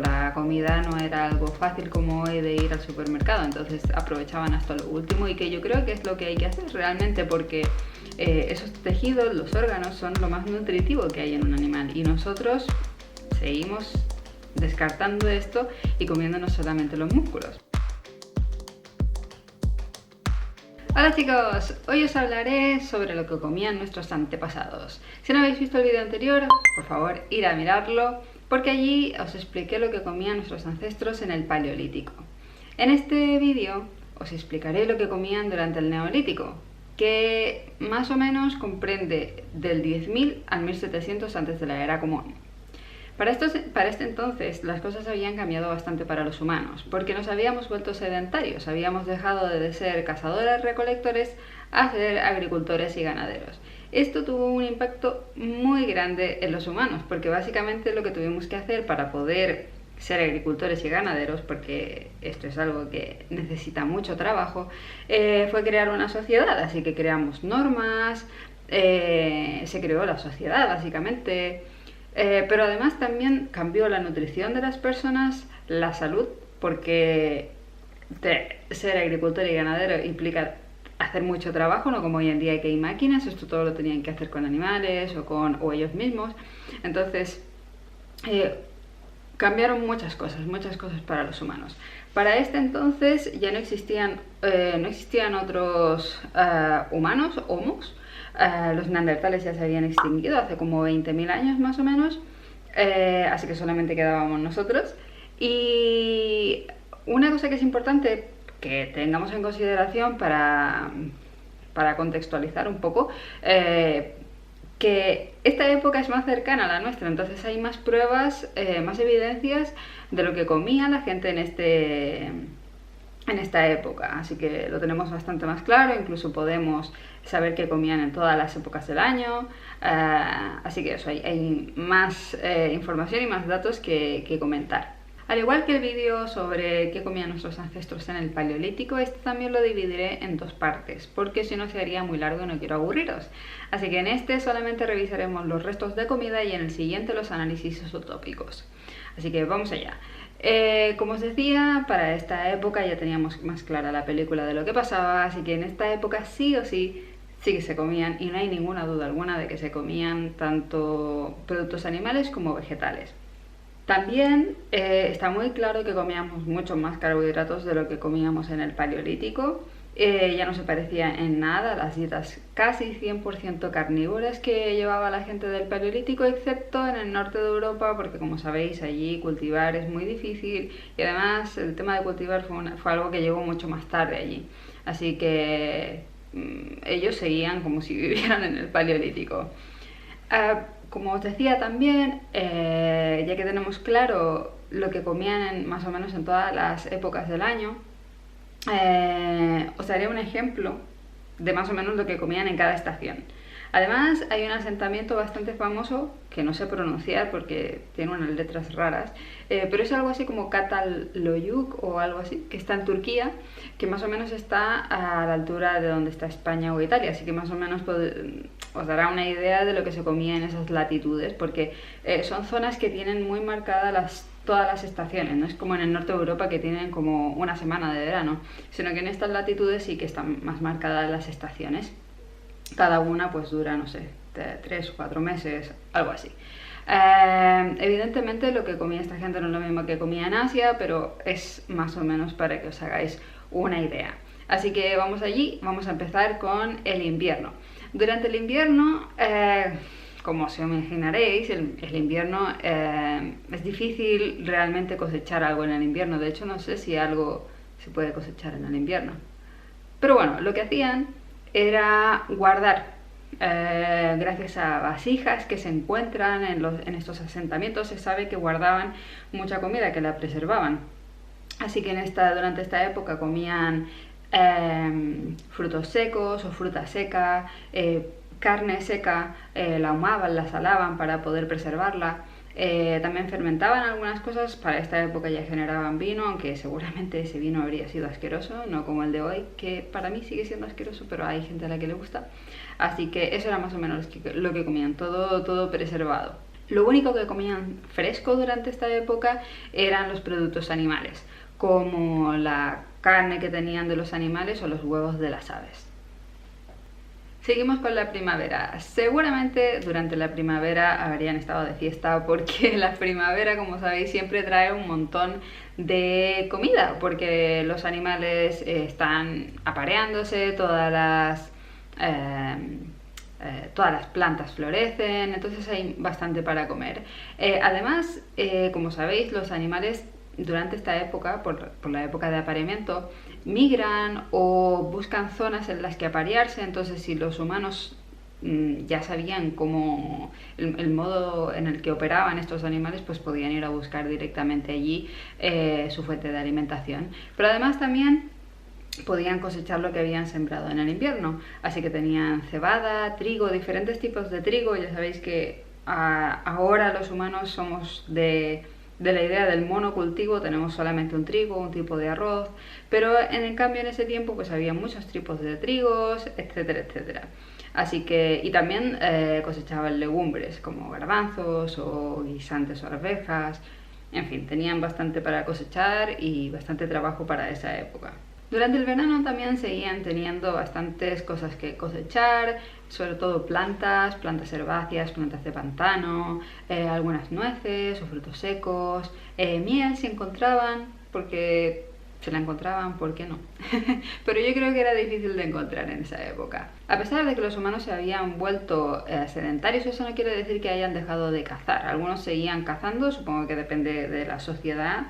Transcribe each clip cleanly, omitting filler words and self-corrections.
La comida no era algo fácil como hoy de ir al supermercado, entonces aprovechaban hasta lo último, y que yo creo que es lo que hay que hacer realmente, porque esos tejidos, los órganos, son lo más nutritivo que hay en un animal, y nosotros seguimos descartando esto y comiéndonos solamente los músculos. Hola chicos, hoy os hablaré sobre lo que comían nuestros antepasados. Si no habéis visto el vídeo anterior, por favor ir a mirarlo, porque allí os expliqué lo que comían nuestros ancestros en el Paleolítico. En este vídeo os explicaré lo que comían durante el Neolítico, que más o menos comprende del 10.000 al 1700 antes de la era común. Para este entonces las cosas habían cambiado bastante para los humanos, porque nos habíamos vuelto sedentarios, habíamos dejado de ser cazadores-recolectores a ser agricultores y ganaderos. Esto tuvo un impacto muy grande en los humanos, porque básicamente lo que tuvimos que hacer para poder ser agricultores y ganaderos, porque esto es algo que necesita mucho trabajo, fue crear una sociedad. Así que creamos normas, se creó la sociedad básicamente. Pero además también cambió la nutrición de las personas, la salud, porque ser agricultor y ganadero implica hacer mucho trabajo, no como hoy en día que hay máquinas. Esto todo lo tenían que hacer con animales o ellos mismos. Entonces cambiaron muchas cosas para los humanos. Para este entonces ya no existían otros humanos, homos. Los neandertales ya se habían extinguido hace como 20.000 años más o menos, así que solamente quedábamos nosotros. Y una cosa que es importante que tengamos en consideración para contextualizar un poco, que esta época es más cercana a la nuestra, entonces hay más pruebas, más evidencias de lo que comía la gente en esta época, así que lo tenemos bastante más claro. Incluso podemos saber qué comían en todas las épocas del año, así que eso, hay más información y más datos que comentar. Al igual que el vídeo sobre qué comían nuestros ancestros en el Paleolítico, este también lo dividiré en dos partes, porque si no se haría muy largo y no quiero aburriros. Así que en este solamente revisaremos los restos de comida y en el siguiente los análisis isotópicos. Así que vamos allá. Como os decía, para esta época ya teníamos más clara la película de lo que pasaba, así que en esta época sí o sí que se comían, y no hay ninguna duda alguna de que se comían tanto productos animales como vegetales. También está muy claro que comíamos mucho más carbohidratos de lo que comíamos en el Paleolítico. Ya no se parecía en nada a las dietas casi 100% carnívoras que llevaba la gente del Paleolítico, excepto en el norte de Europa, porque como sabéis allí cultivar es muy difícil, y además el tema de cultivar fue algo que llegó mucho más tarde allí. Así que ellos seguían como si vivieran en el Paleolítico. Como os decía también, ya que tenemos claro lo que comían más o menos en todas las épocas del año, os daré un ejemplo de más o menos lo que comían en cada estación. Además hay un asentamiento bastante famoso que no sé pronunciar porque tiene unas letras raras, pero es algo así como Çatalhöyük o algo así, que está en Turquía, que más o menos está a la altura de donde está España o Italia, así que más o menos os dará una idea de lo que se comía en esas latitudes, porque son zonas que tienen muy marcadas todas las estaciones. No es como en el norte de Europa, que tienen como una semana de verano, sino que en estas latitudes sí que están más marcadas las estaciones. Cada una pues dura, no sé, 3 o 4 meses, algo así. Evidentemente lo que comía esta gente no es lo mismo que comía en Asia, pero es más o menos para que os hagáis una idea. Así que vamos allí, vamos a empezar con el invierno. Durante el invierno, como os imaginaréis, el invierno es difícil realmente cosechar algo en el invierno. De hecho, no sé si algo se puede cosechar en el invierno. Pero bueno, lo que hacían era guardar, gracias a vasijas que se encuentran en estos asentamientos. Se sabe que guardaban mucha comida, que la preservaban. Así que durante esta época comían frutos secos o fruta seca, carne seca, la ahumaban, la salaban para poder preservarla. También fermentaban algunas cosas. Para esta época ya generaban vino, aunque seguramente ese vino habría sido asqueroso, no como el de hoy, que para mí sigue siendo asqueroso, pero hay gente a la que le gusta. Así que eso era más o menos lo que comían, todo preservado. Lo único que comían fresco durante esta época eran los productos animales, como la carne que tenían de los animales o los huevos de las aves. Seguimos con la primavera. Seguramente durante la primavera habrían estado de fiesta porque la primavera, como sabéis, siempre trae un montón de comida porque los animales están apareándose, todas las plantas florecen, entonces hay bastante para comer. Además, como sabéis, los animales durante esta época, por la época de apareamiento, migran o buscan zonas en las que aparearse. Entonces, si los humanos ya sabían cómo el modo en el que operaban estos animales, pues podían ir a buscar directamente allí su fuente de alimentación. Pero además también podían cosechar lo que habían sembrado en el invierno, así que tenían cebada, trigo, diferentes tipos de trigo. Ya sabéis que ahora los humanos somos de la idea del monocultivo, tenemos solamente un trigo, un tipo de arroz, pero en cambio en ese tiempo pues había muchos tipos de trigos, etcétera, etcétera. Así que, y también cosechaban legumbres como garbanzos o guisantes o arvejas, en fin, tenían bastante para cosechar y bastante trabajo para esa época. Durante el verano también seguían teniendo bastantes cosas que cosechar, sobre todo plantas herbáceas, plantas de pantano, algunas nueces o frutos secos, miel se encontraban, porque se la encontraban, ¿por qué no? Pero yo creo que era difícil de encontrar en esa época. A pesar de que los humanos se habían vuelto sedentarios, eso no quiere decir que hayan dejado de cazar. Algunos seguían cazando, supongo que depende de la sociedad.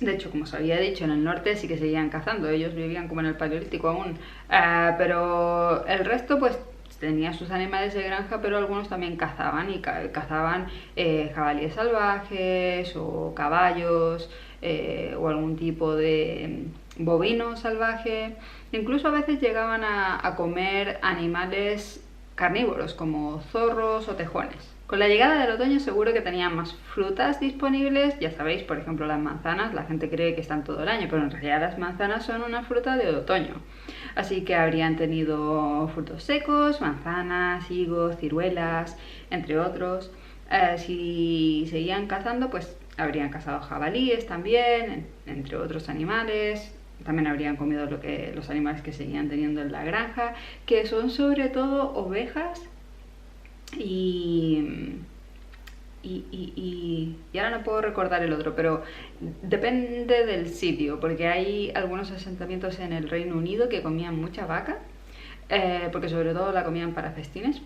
De hecho, como os había dicho, en el norte sí que seguían cazando, ellos vivían como en el Paleolítico aún, pero el resto pues tenía sus animales de granja, pero algunos también cazaban y cazaban jabalíes salvajes o caballos o algún tipo de bovino salvaje. Incluso a veces llegaban a comer animales carnívoros como zorros o tejones. Con la llegada del otoño seguro que tenían más frutas disponibles. Ya sabéis, por ejemplo, las manzanas, la gente cree que están todo el año, pero en realidad las manzanas son una fruta de otoño. Así que habrían tenido frutos secos, manzanas, higos, ciruelas, entre otros. Si seguían cazando, pues habrían cazado jabalíes también, entre otros animales. También habrían comido los animales que seguían teniendo en la granja, que son sobre todo ovejas y ahora no puedo recordar el otro, pero depende del sitio, porque hay algunos asentamientos en el Reino Unido que comían mucha vaca, porque sobre todo la comían para festines,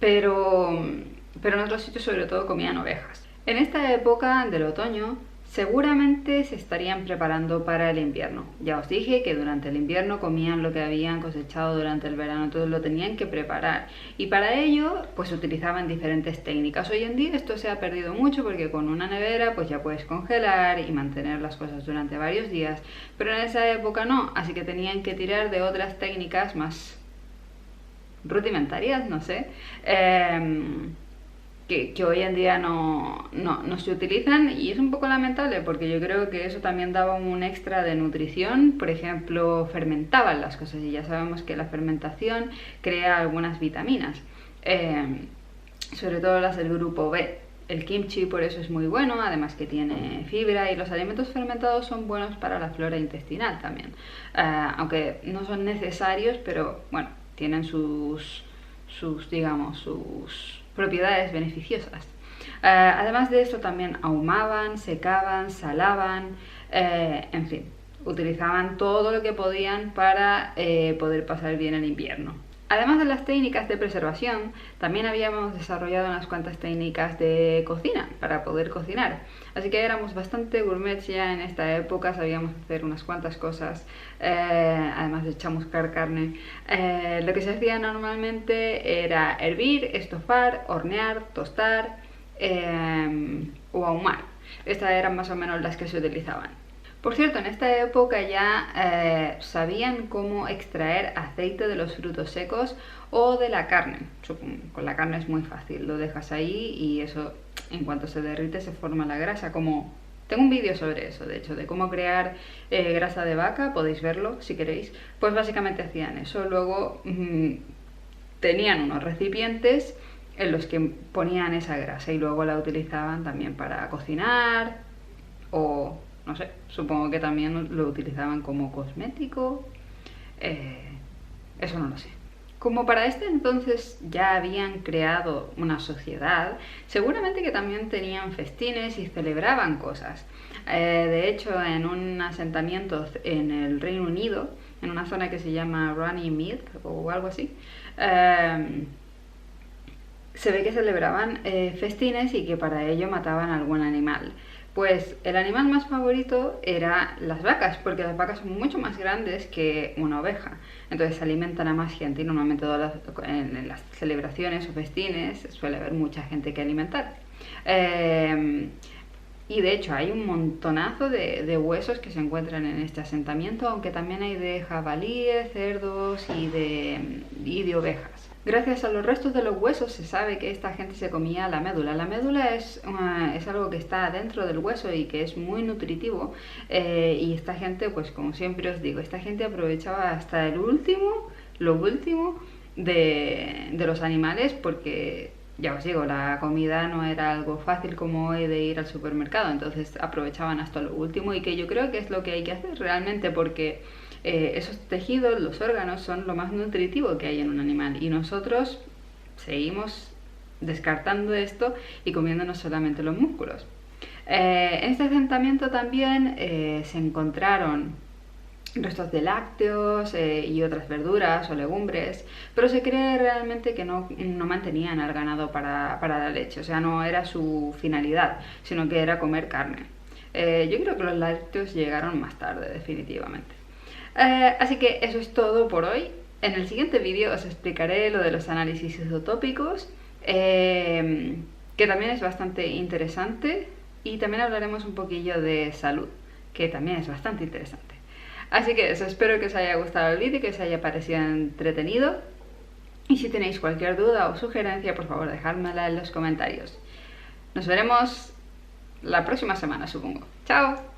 pero en otros sitios sobre todo comían ovejas. En esta época del otoño seguramente se estarían preparando para el invierno. Ya os dije que durante el invierno comían lo que habían cosechado durante el verano, entonces lo tenían que preparar. Y para ello, pues utilizaban diferentes técnicas. Hoy en día esto se ha perdido mucho porque con una nevera pues ya puedes congelar y mantener las cosas durante varios días. Pero en esa época no, así que tenían que tirar de otras técnicas más rudimentarias, no sé. Que hoy en día no se utilizan, y es un poco lamentable porque yo creo que eso también daba un extra de nutrición. Por ejemplo, fermentaban las cosas y ya sabemos que la fermentación crea algunas vitaminas, sobre todo las del grupo B. El kimchi por eso es muy bueno, además que tiene fibra, y los alimentos fermentados son buenos para la flora intestinal también, aunque no son necesarios, pero bueno, tienen sus propiedades beneficiosas. Además de esto también ahumaban, secaban, salaban, en fin, utilizaban todo lo que podían para poder pasar bien el invierno. Además de las técnicas de preservación, también habíamos desarrollado unas cuantas técnicas de cocina para poder cocinar. Así que éramos bastante gourmets ya en esta época, sabíamos hacer unas cuantas cosas, además de chamuscar carne. Lo que se hacía normalmente era hervir, estofar, hornear, tostar o ahumar. Estas eran más o menos las que se utilizaban. Por cierto, en esta época ya sabían cómo extraer aceite de los frutos secos o de la carne. Con la carne es muy fácil, lo dejas ahí y eso, en cuanto se derrite, se forma la grasa. Tengo un vídeo sobre eso, de hecho, de cómo crear grasa de vaca, podéis verlo si queréis. Pues básicamente hacían eso. Luego tenían unos recipientes en los que ponían esa grasa y luego la utilizaban también para cocinar o, no sé, supongo que también lo utilizaban como cosmético. Eso no lo sé. Como para este entonces ya habían creado una sociedad, seguramente que también tenían festines y celebraban cosas. De hecho, en un asentamiento en el Reino Unido, en una zona que se llama Runnymede o algo así, se ve que celebraban festines y que para ello mataban algún animal. Pues el animal más favorito era las vacas, porque las vacas son mucho más grandes que una oveja. Entonces alimentan a más gente y normalmente en las celebraciones o festines suele haber mucha gente que alimentar. Y de hecho hay un montonazo de huesos que se encuentran en este asentamiento, aunque también hay de jabalíes, cerdos y de ovejas. Gracias a los restos de los huesos se sabe que esta gente se comía la médula. La médula es algo que está dentro del hueso y que es muy nutritivo. Y esta gente, pues como siempre os digo, esta gente aprovechaba hasta lo último de los animales, porque ya os digo, la comida no era algo fácil como hoy de ir al supermercado, entonces aprovechaban hasta lo último, y que yo creo que es lo que hay que hacer realmente, porque esos tejidos, los órganos, son lo más nutritivo que hay en un animal, y nosotros seguimos descartando esto y comiéndonos solamente los músculos. En este asentamiento también se encontraron restos de lácteos y otras verduras o legumbres, pero se cree realmente que no mantenían al ganado para la leche, o sea, no era su finalidad, sino que era comer carne. Yo creo que los lácteos llegaron más tarde, definitivamente. Así que eso es todo por hoy. En el siguiente vídeo os explicaré lo de los análisis isotópicos, que también es bastante interesante, y también hablaremos un poquillo de salud, que también es bastante interesante. Así que eso, espero que os haya gustado el vídeo y que os haya parecido entretenido. Y si tenéis cualquier duda o sugerencia, por favor dejádmela en los comentarios. Nos veremos la próxima semana, supongo. ¡Chao!